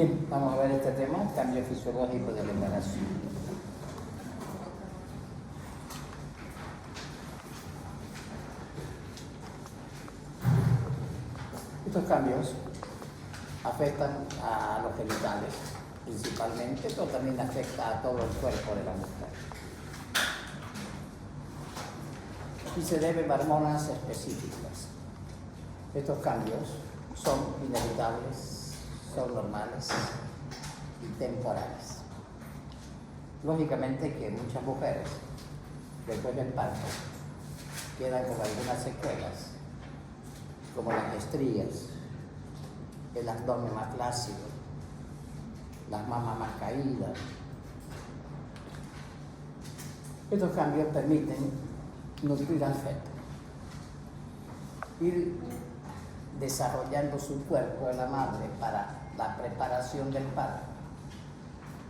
Bien, vamos a ver este tema, cambio fisiológico del embarazo. Estos cambios afectan a los genitales principalmente, pero también afecta a todo el cuerpo de la mujer. Y se deben a hormonas específicas. Estos cambios son inevitables, son normales y temporales. Lógicamente que muchas mujeres, después del parto, quedan con algunas secuelas, como las estrías, el abdomen más flácido, las mamas más caídas. Estos cambios permiten nutrir al feto, ir desarrollando su cuerpo de la madre para la preparación del parto,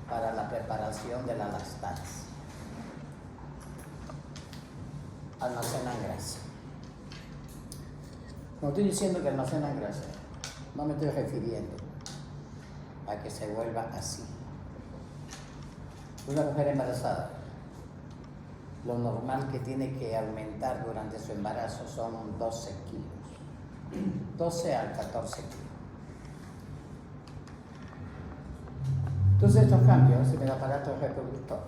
para la preparación de la lactancia. Almacenan grasa. No estoy diciendo que almacenan grasa, no me estoy refiriendo a que se vuelva así. Una mujer embarazada, lo normal que tiene que aumentar durante su embarazo son 12 kilos, 12 a 14 kilos. Entonces estos cambios en el aparato reproductor,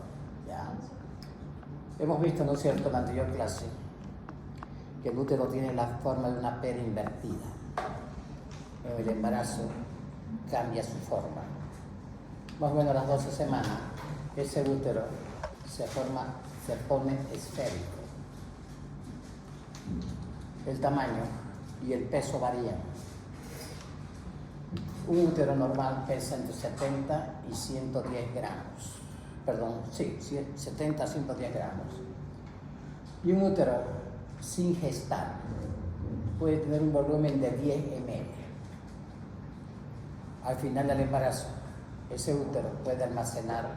¿ya? Hemos visto, ¿no es cierto?, en la anterior clase, que el útero tiene la forma de una pera invertida. En el embarazo cambia su forma. Más o menos a las 12 semanas, ese útero se pone esférico. El tamaño y el peso varían. Un útero normal pesa entre 70 y 110 gramos. Perdón, sí, 70 a 110 gramos. Y un útero sin gestar puede tener un volumen de 10 ml. Al final del embarazo, ese útero puede almacenar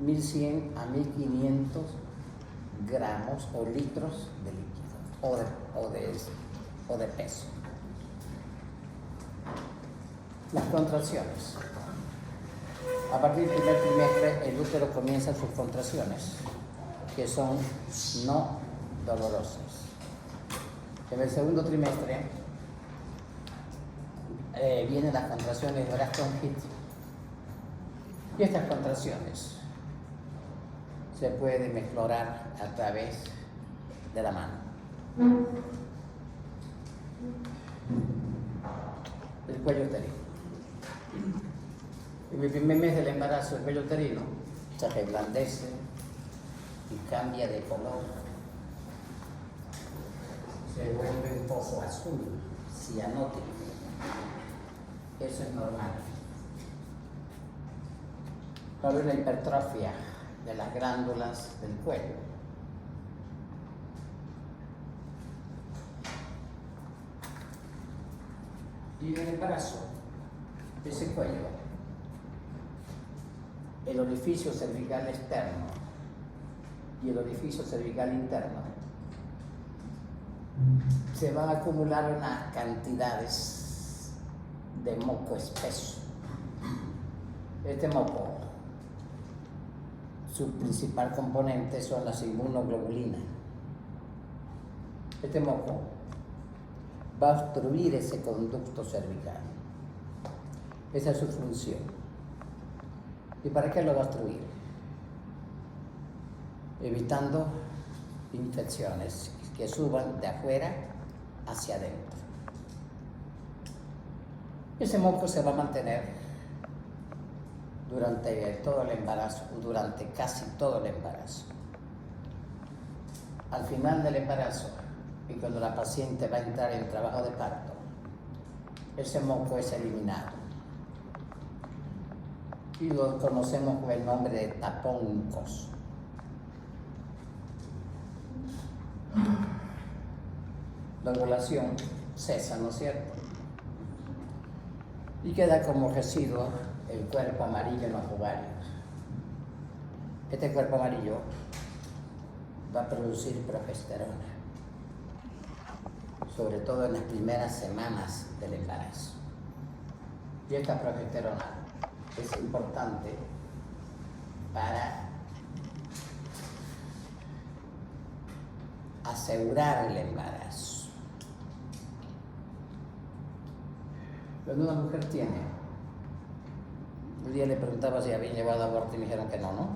1100 a 1500 gramos o litros de líquido o de peso. Las contracciones. A partir del primer trimestre, el útero comienza sus contracciones, que son no dolorosas. En el segundo trimestre vienen las contracciones de Braston-Hicks. Y estas contracciones se pueden explorar a través de la mano. El cuello uterino. En el primer mes del embarazo, el cuello uterino se reblandece y cambia de color. Se vuelve un poco azul, cianótico. Eso es normal. Va a haber una hipertrofia de las glándulas del cuello. Y en el embarazo, ese cuello, el orificio cervical externo y el orificio cervical interno, se van a acumular unas cantidades de moco espeso. Este moco, su principal componente son las inmunoglobulinas. Este moco va a obstruir ese conducto cervical. Esa es su función. ¿Y para qué lo va a obstruir? Evitando infecciones que suban de afuera hacia adentro. Ese moco se va a mantener durante todo el embarazo, durante casi todo el embarazo. Al final del embarazo, y cuando la paciente va a entrar en trabajo de parto, ese moco es eliminado. Y lo conocemos con el nombre de tapón mucoso. La ovulación cesa, ¿no es cierto? Y queda como residuo el cuerpo amarillo en los ovarios. Este cuerpo amarillo va a producir progesterona, sobre todo en las primeras semanas del embarazo. Y esta progesterona es importante para asegurar el embarazo. Cuando una mujer tiene, un día le preguntaba si habían llevado aborto y me dijeron que no, ¿no?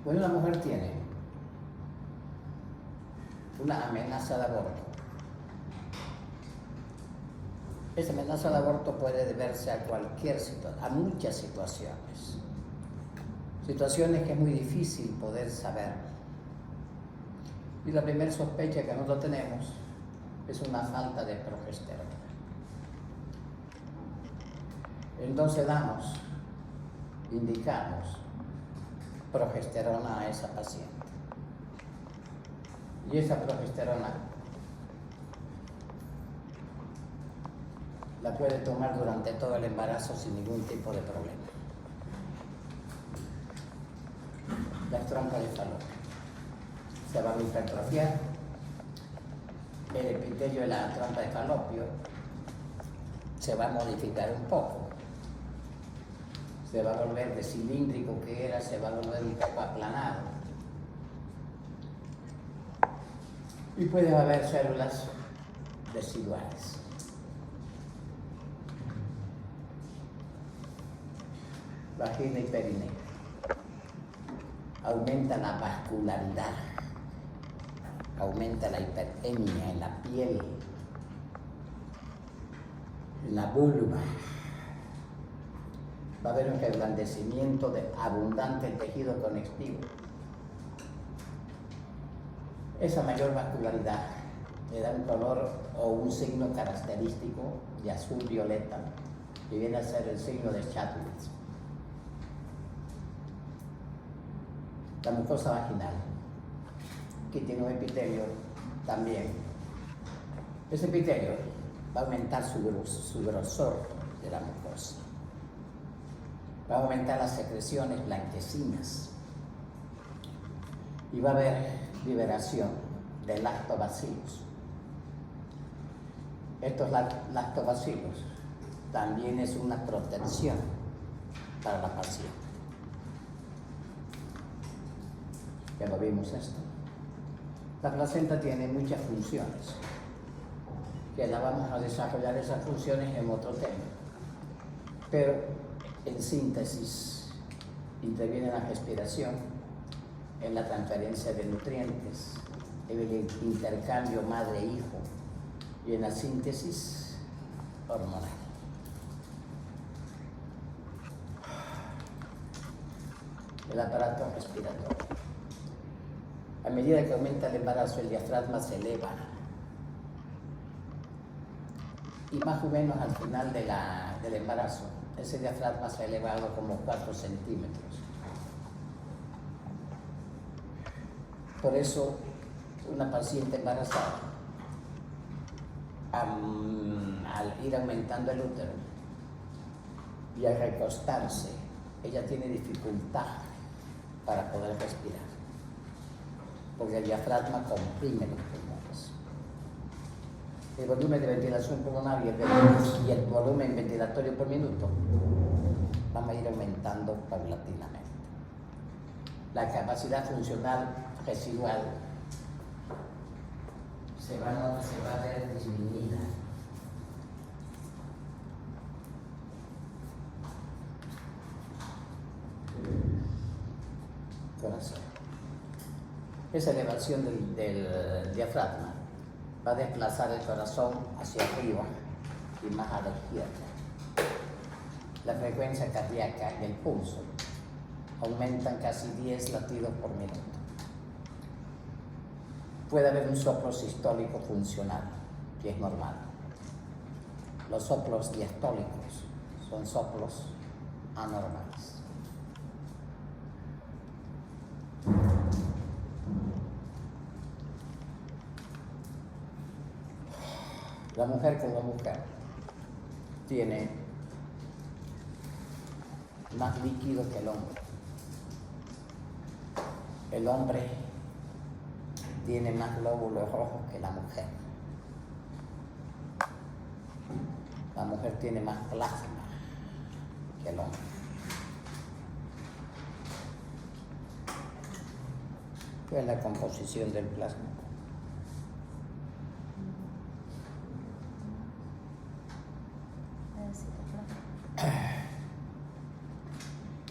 Cuando una mujer tiene una amenaza de aborto, esa amenaza de aborto puede deberse a cualquier situación, a muchas situaciones. Situaciones que es muy difícil poder saber. Y la primera sospecha que nosotros tenemos es una falta de progesterona. Entonces indicamos progesterona a esa paciente. Y esa progesterona la puede tomar durante todo el embarazo sin ningún tipo de problema. La trompa de falopio se va a hipertrofiar, el epitelio de la trompa de falopio se va a modificar un poco, se va a volver de cilíndrico que era, se va a volver un poco aplanado y puede haber células residuales. Vagina y perineo. Aumenta la vascularidad, aumenta la hiperemia en la piel, en la vulva. Va a haber un reblandecimiento de abundante tejido conectivo. Esa mayor vascularidad le da un color o un signo característico de azul violeta, que viene a ser el signo de Chadwick. La mucosa vaginal, que tiene un epitelio también. Ese epitelio va a aumentar su grosor de la mucosa. Va a aumentar las secreciones blanquecinas. Y va a haber liberación de lactobacilos. Estos lactobacilos también es una protección para la paciente. Ya lo vimos esto. La placenta tiene muchas funciones, que la vamos a desarrollar esas funciones en otro tema. Pero en síntesis, interviene en la respiración, en la transferencia de nutrientes, en el intercambio madre-hijo y en la síntesis hormonal. El aparato respiratorio. A medida que aumenta el embarazo, el diafragma se eleva. Y más o menos al final del embarazo, ese diafragma se ha elevado como 4 centímetros. Por eso, una paciente embarazada, al ir aumentando el útero y al recostarse, ella tiene dificultad para poder respirar, porque el diafragma comprime los pulmones. El volumen de ventilación pulmonar y el volumen ventilatorio por minuto van a ir aumentando paulatinamente. La capacidad funcional residual se va a ver disminuida. Corazón. Esa elevación del diafragma va a desplazar el corazón hacia arriba y más a la izquierda. La frecuencia cardíaca y el pulso aumentan casi 10 latidos por minuto. Puede haber un soplo sistólico funcional, que es normal. Los soplos diastólicos son soplos anormales. La mujer como mujer tiene más líquido que el hombre. El hombre tiene más glóbulos rojos que la mujer. La mujer tiene más plasma que el hombre. ¿Cuál es la composición del plasma?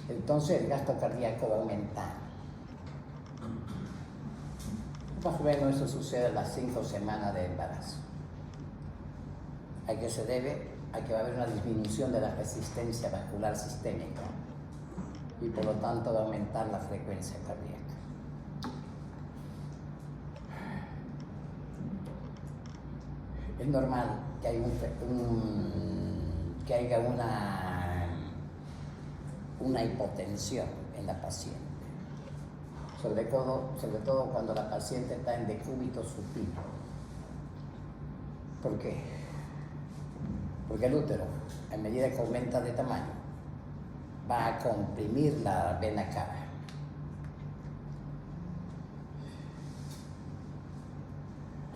Entonces el gasto cardíaco va a aumentar. Más o menos eso sucede a las 5 semanas de embarazo. ¿A qué se debe? A que va a haber una disminución de la resistencia vascular sistémica y por lo tanto va a aumentar la frecuencia cardíaca. Es normal que haya una hipotensión en la paciente, sobre todo cuando la paciente está en decúbito supino. ¿Por qué? Porque el útero, a medida que aumenta de tamaño, va a comprimir la vena cava.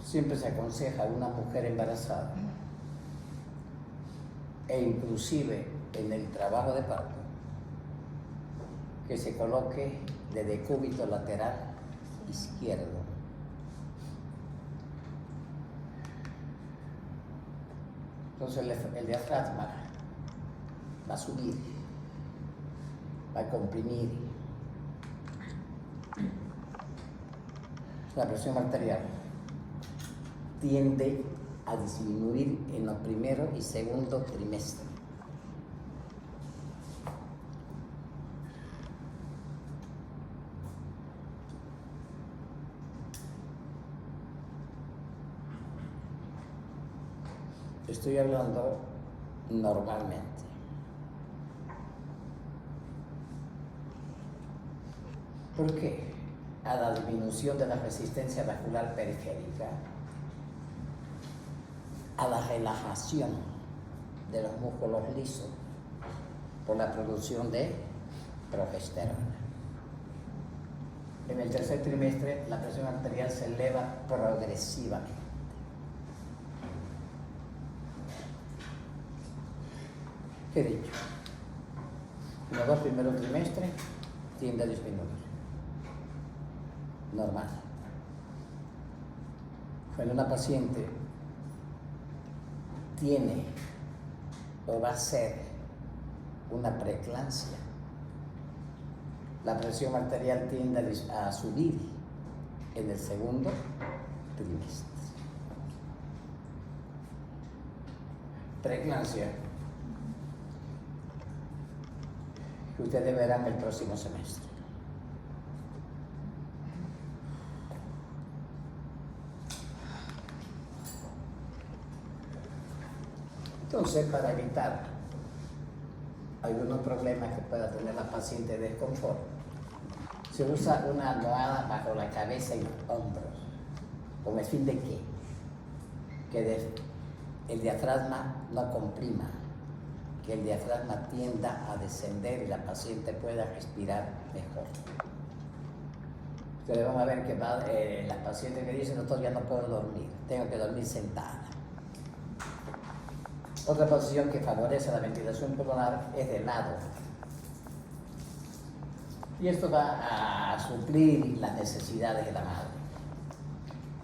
Siempre se aconseja a una mujer embarazada e inclusive en el trabajo de parto que se coloque de decúbito lateral izquierdo. Entonces el diafragma va a subir, va a comprimir. La presión arterial tiende a disminuir en los primeros y segundos trimestres. Estoy hablando normalmente. ¿Por qué? A la disminución de la resistencia vascular periférica, a la relajación de los músculos lisos por la producción de progesterona. En el tercer trimestre la presión arterial se eleva progresivamente. ¿Qué he dicho? En los 2 primeros trimestres tiende a disminuir. Normal. Cuando una paciente tiene o va a ser una preeclampsia, la presión arterial tiende a subir en el segundo trimestre. Preeclampsia que ustedes verán el próximo semestre. Entonces, para evitar algunos problemas que pueda tener la paciente de desconfort, se usa una almohada bajo la cabeza y los hombros. ¿Con el fin de qué? Que el diafragma no comprima, que el diafragma tienda a descender y la paciente pueda respirar mejor. Ustedes van a ver que las pacientes que dicen, doctor, ya no puedo dormir, tengo que dormir sentada. Otra posición que favorece la ventilación pulmonar es de lado. Y esto va a suplir las necesidades de la madre.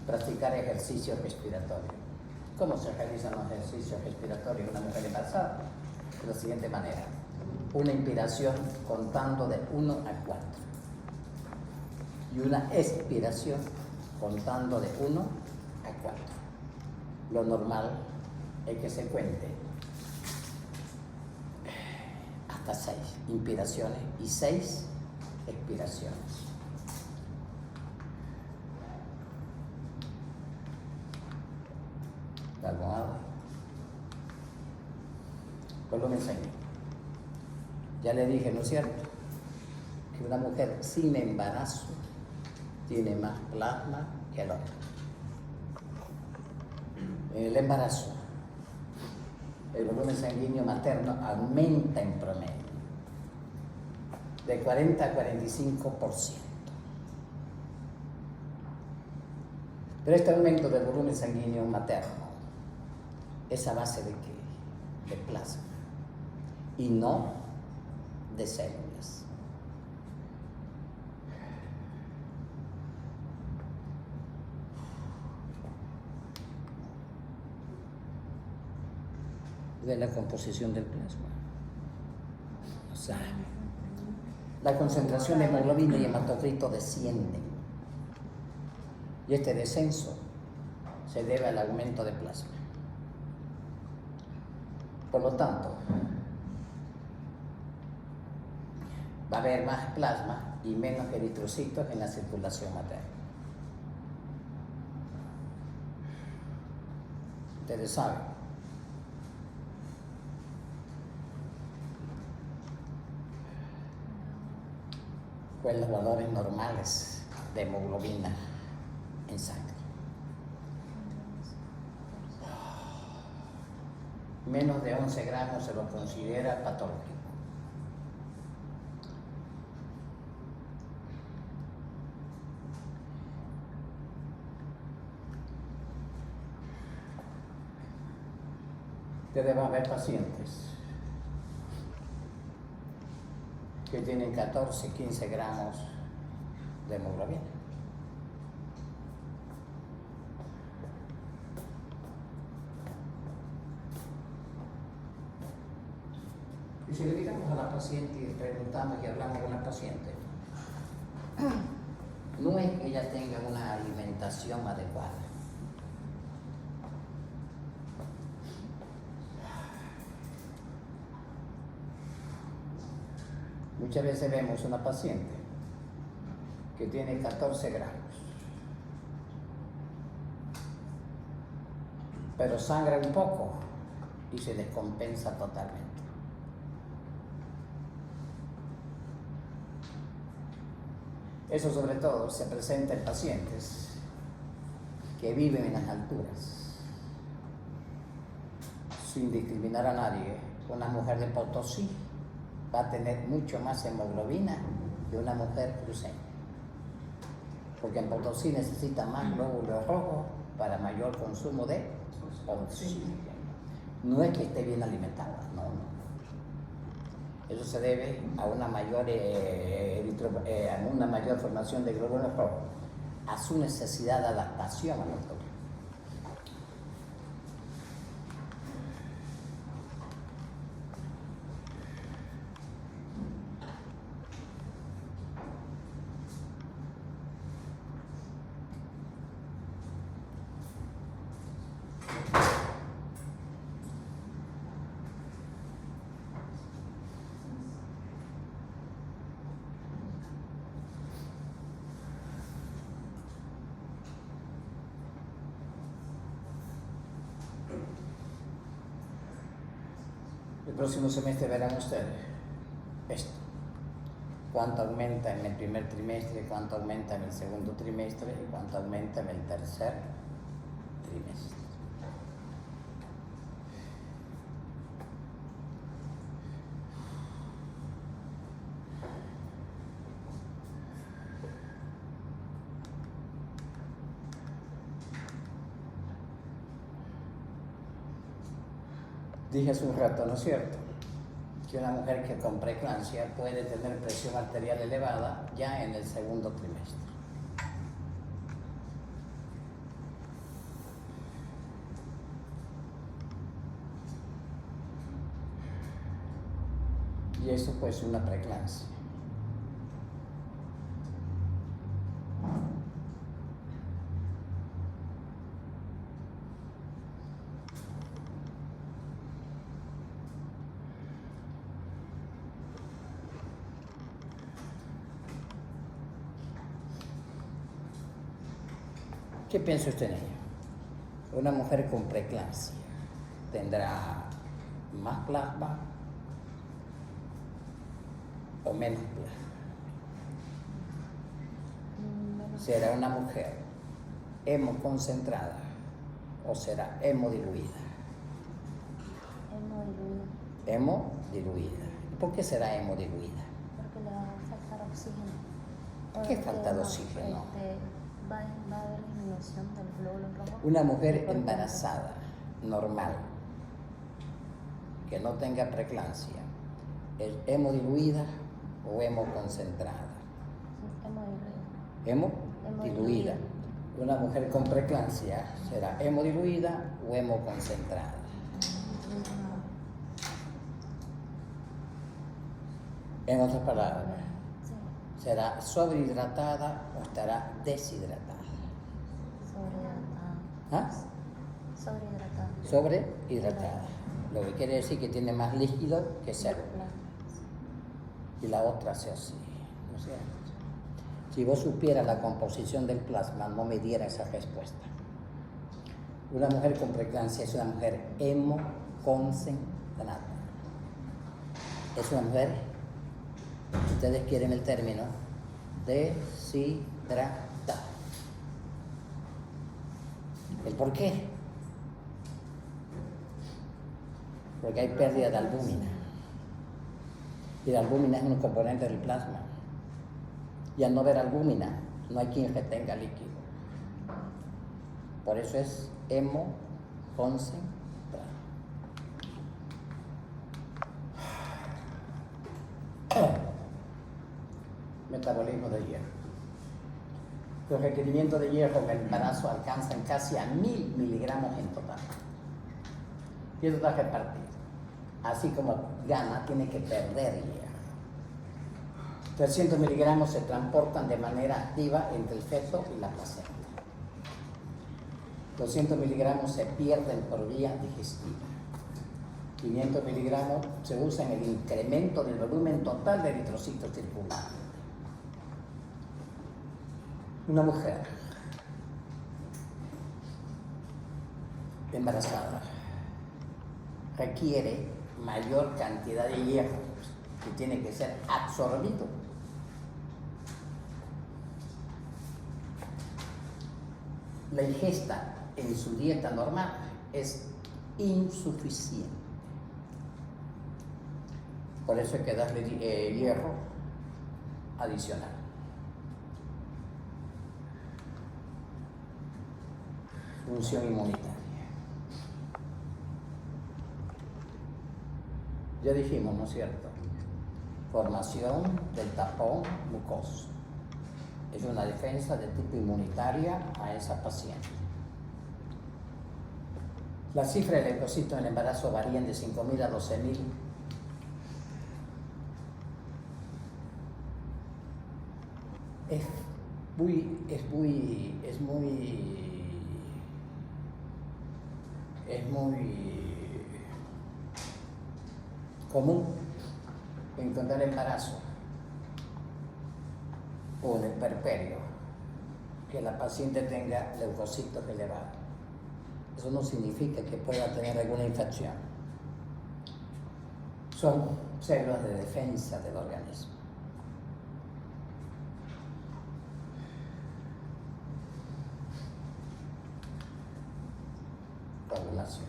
Practicar ejercicios respiratorios. ¿Cómo se realizan los ejercicios respiratorios en una mujer embarazada? De la siguiente manera: una inspiración contando de 1 a 4 y una expiración contando de 1 a 4. Lo normal es que se cuente hasta 6 inspiraciones y 6 expiraciones. La almohada. Volumen sanguíneo. Ya le dije, ¿no es cierto?, que una mujer sin embarazo tiene más plasma que el hombre. En el embarazo, el volumen sanguíneo materno aumenta en promedio de 40 a 45%. Pero este aumento del volumen sanguíneo materno es a base de qué? y no de células. De la composición del plasma. O sea, la concentración de hemoglobina y hematocrito desciende. Y este descenso se debe al aumento de plasma. Por lo tanto, va a haber más plasma y menos eritrocitos en la circulación materna. Ustedes saben. ¿Cuáles los valores normales de hemoglobina en sangre? Menos de 11 gramos se lo considera patológico. Ustedes van a ver pacientes que tienen 14, 15 gramos de hemoglobina. Y si le digamos a la paciente y preguntamos y hablamos con la paciente, no es que ella tenga una alimentación adecuada. Muchas veces vemos una paciente que tiene 14 gramos, pero sangra un poco y se descompensa totalmente. Eso sobre todo se presenta en pacientes que viven en las alturas. Sin discriminar a nadie, una mujer de Potosí va a tener mucho más hemoglobina que una mujer cruceña. Porque en Potosí necesita más glóbulos rojos para mayor consumo de oxígeno. No es que esté bien alimentada, no. Eso se debe a una mayor formación de glóbulos rojos, a su necesidad de adaptación al entorno. El próximo semestre verán ustedes esto. Cuánto aumenta en el primer trimestre, cuánto aumenta en el segundo trimestre y cuánto aumenta en el tercer trimestre. Dije hace un rato, ¿no es cierto?, que una mujer que con preeclampsia puede tener presión arterial elevada ya en el segundo trimestre. Y eso pues una preeclampsia. ¿Qué piensa usted en ello? Una mujer con preeclampsia tendrá más plasma o menos plasma. ¿Será una mujer hemoconcentrada o será hemodiluida? Hemodiluida. ¿Por qué será hemodiluida? Porque le va a faltar oxígeno. ¿Qué falta de oxígeno? Va a haber disminución del glóbulo rojo. Una mujer embarazada, normal, que no tenga preeclampsia, ¿Es hemodiluida o hemoconcentrada? Hemodiluida. Hemodiluida. Una mujer con preeclampsia será hemodiluida o hemoconcentrada. En otras palabras, Sí. ¿será sobrehidratada o estará deshidratada? Sobrehidratada. ¿Ah? Sobrehidratada. Sobrehidratada. Lo que quiere decir que tiene más líquido que célula. Y la otra sea así, ¿no es cierto? Si vos supieras la composición del plasma, no me diera esa respuesta. Una mujer con preeclampsia es una mujer hemoconcentrada. Es una mujer, ustedes quieren el término, deshidratada. ¿El por qué? Porque hay pérdida de albúmina. Y la albúmina es un componente del plasma. Y al no ver albúmina, no hay quien retenga líquido. Por eso es hemoconcentrada. Metabolismo de hierro. Los requerimientos de hierro en el embarazo alcanzan casi a 1000 miligramos en total. Y eso está repartido. Así como gana, tiene que perder hierro. 300 miligramos se transportan de manera activa entre el feto y la placenta. 200 miligramos se pierden por vía digestiva. 500 miligramos se usan en el incremento del volumen total de eritrocitos circulantes. Una mujer embarazada requiere mayor cantidad de hierro que tiene que ser absorbido. La ingesta en su dieta normal es insuficiente. Por eso hay que darle hierro adicional. Función inmunitaria. Ya dijimos, ¿no es cierto? Formación del tapón mucoso. Es una defensa de tipo inmunitaria a esa paciente. Las cifras de leucocitos en el embarazo varían de 5.000 a 12.000. Es muy común encontrar embarazo o en el puerperio que la paciente tenga leucocitos elevados. Eso no significa que pueda tener alguna infección. Son células de defensa del organismo. Coagulación.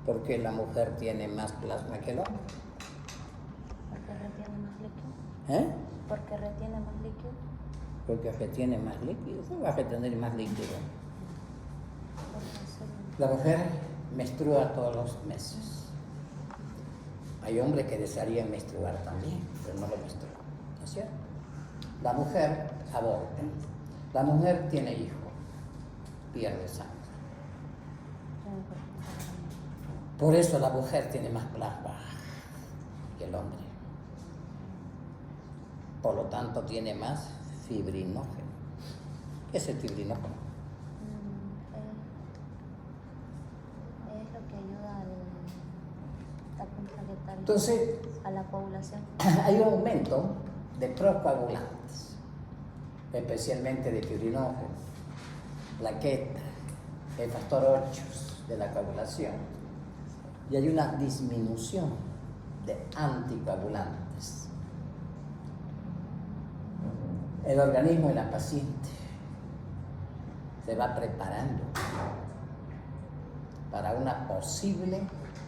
¿Por qué la mujer tiene más plasma que el hombre? Porque retiene más líquido. ¿Eh? Porque retiene más líquido. Porque retiene más líquido. ¿Cómo va a retener más líquido? Porque La mujer menstrua todos los meses. Hay hombres que desearían menstruar también, pero no lo menstruan, ¿no es cierto? La mujer aborta. La mujer tiene hijos, pierde sangre. Por eso la mujer tiene más plasma que el hombre. Por lo tanto, tiene más fibrinógeno. ¿Qué es el fibrinógeno? Es lo que ayuda Entonces, a la coagulación. Hay un aumento de procoagulantes, especialmente de fibrinógeno, plaqueta, el factor 8 de la coagulación, y hay una disminución de anticoagulantes. El organismo de la paciente se va preparando para una posible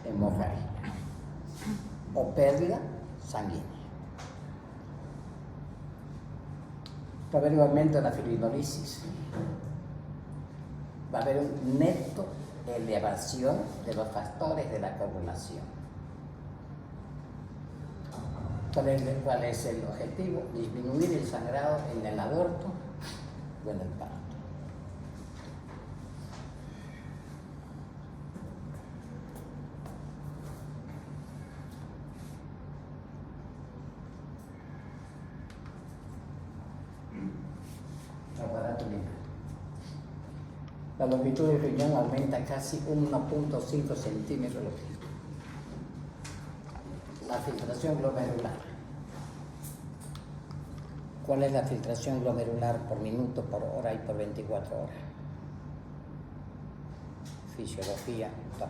hemorragia o pérdida sanguínea. Va a haber un aumento de la fibrinolisis. Va a haber un neto elevación de los factores de la coagulación. ¿Cuál es el objetivo? Disminuir el sangrado en el aborto o en el parto. Aparato urinario. La longitud del riñón aumenta casi 1.5 centímetros de longitud. La filtración glomerular. ¿Cuál es la filtración glomerular por minuto, por hora y por 24 horas? Fisiología 2.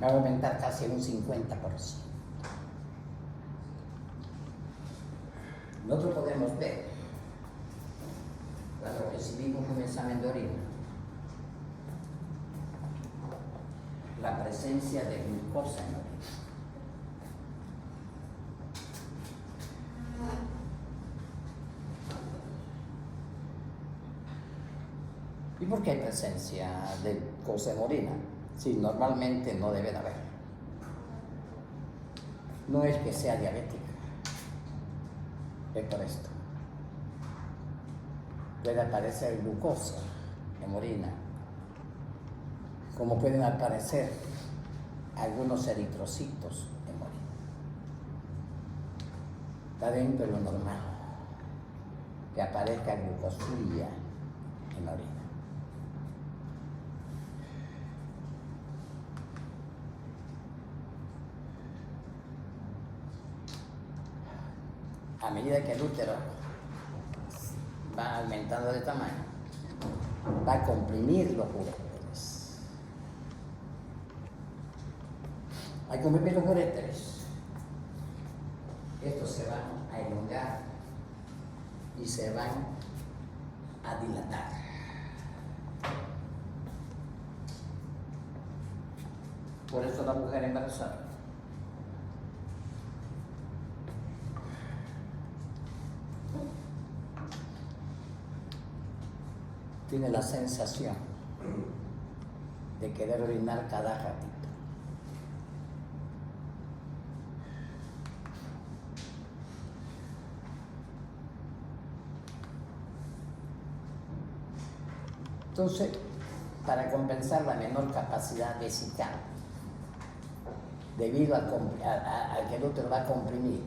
Va a aumentar casi un 50%. Nosotros podemos ver, cuando recibimos un examen de orina, la presencia de glucosa en la orina. ¿Y por qué hay presencia de glucosa en orina? Si normalmente no debe de haber. No es que sea diabética, es por esto. Puede aparecer glucosa en orina, como pueden aparecer algunos eritrocitos en orina. Está dentro de lo normal que aparezca glucosuria en orina. A medida que el útero va aumentando de tamaño, va a comprimir los uréteres. Al comprimir los uréteres, estos se van a elongar y se van a dilatar. Por eso la mujer embarazada tiene la sensación de querer orinar cada ratito. Entonces, para compensar la menor capacidad vesical, debido al que el útero va a comprimir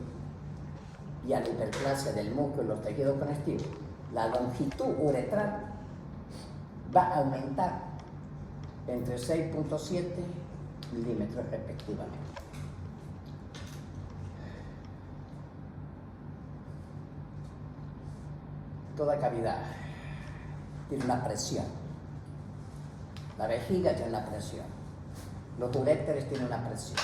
y a la hiperplasia del músculo y los tejidos conectivos, la longitud uretral va a aumentar entre 6.7 milímetros respectivamente. Toda cavidad tiene una presión. La vejiga tiene una presión. Los uréteres tienen una presión.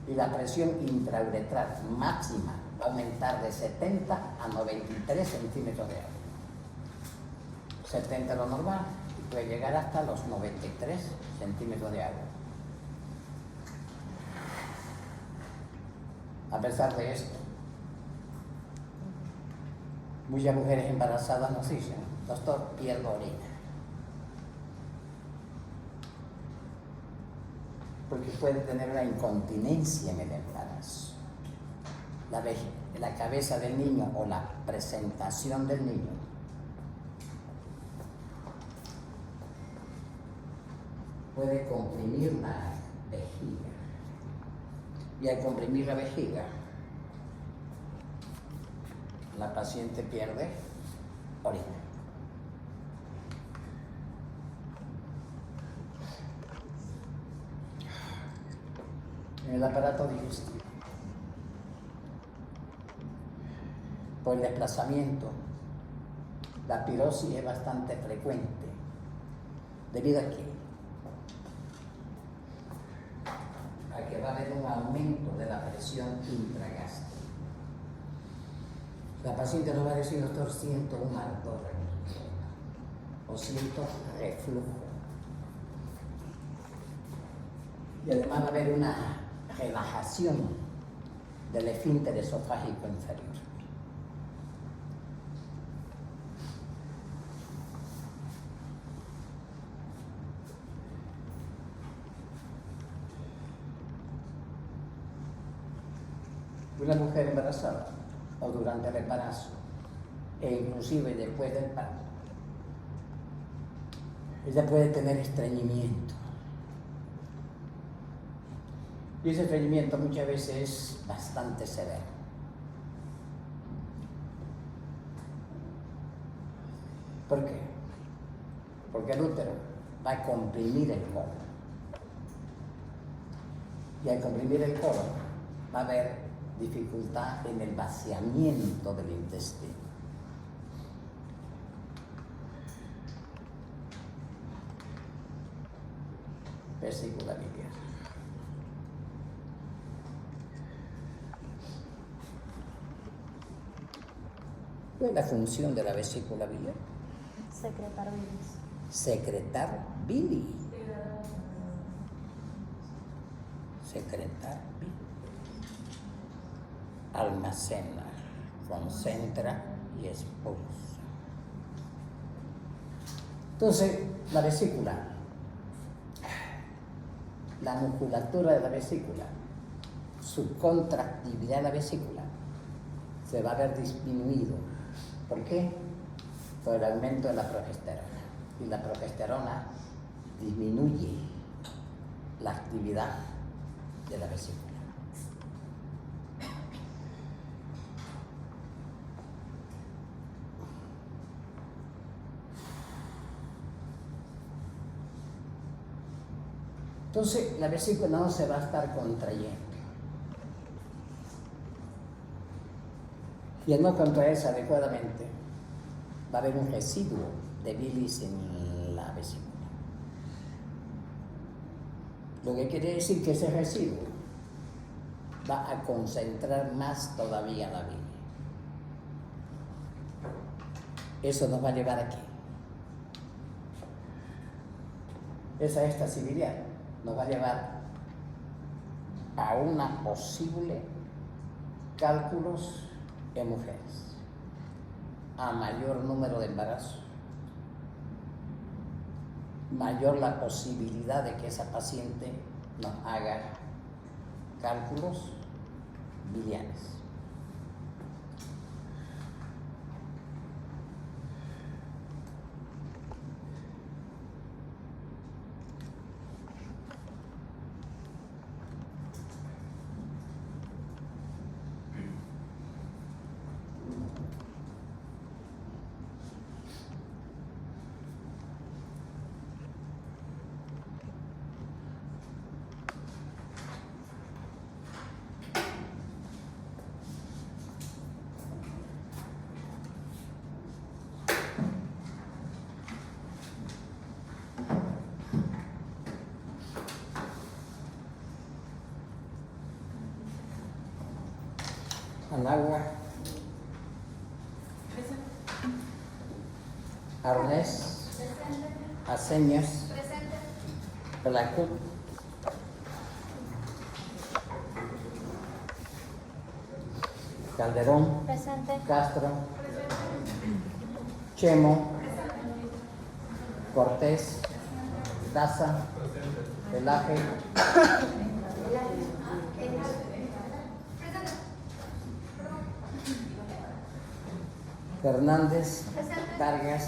Y la presión intrauretral máxima va a aumentar de 70 a 93 centímetros de agua. 70 es lo normal y puede llegar hasta los 93 centímetros de agua. A pesar de esto, muchas mujeres embarazadas nos dicen: doctor, pierdo orina. Porque puede tener una incontinencia en el embarazo. La cabeza del niño o la presentación del niño puede comprimir la vejiga. Y al comprimir la vejiga, la paciente pierde orina. En el aparato digestivo, por el desplazamiento, la pirosis es bastante frecuente. ¿Debido a qué? A que va a haber un aumento de la presión intragástrica. La paciente no va a decir: doctor, siento un ardor o siento reflujo. Y además va a haber una relajación del esfínter esofágico inferior. Una mujer embarazada o durante el embarazo e inclusive después del parto, ella puede tener estreñimiento. Y ese estreñimiento muchas veces es bastante severo. ¿Por qué? Porque el útero va a comprimir el colon. Y al comprimir el colon va a haber dificultad en el vaciamiento del intestino. Vesícula biliar. ¿Cuál es la función de la vesícula biliar? Secretar bilis. Secretar bilis. Secretar bilis. Almacena, concentra y expulsa. Entonces, la vesícula, la musculatura de la vesícula, su contractividad de la vesícula se va a ver disminuido. ¿Por qué? Por el aumento de la progesterona. Y la progesterona disminuye la actividad de la vesícula. Entonces, la vesícula no se va a estar contrayendo. Y al no contraerse adecuadamente, va a haber un residuo de bilis en la vesícula. Lo que quiere decir que ese residuo va a concentrar más todavía la bilis. Eso nos va a llevar aquí. Esa éstasis biliar nos va a llevar a una posible cálculos en mujeres, a mayor número de embarazos, mayor la posibilidad de que esa paciente nos haga cálculos biliares. Anagua, Arnés, Aceñas, Placut, Calderón, Presente. Castro, Chemo, Cortés, Daza, Pelaje, Fernández, Vargas,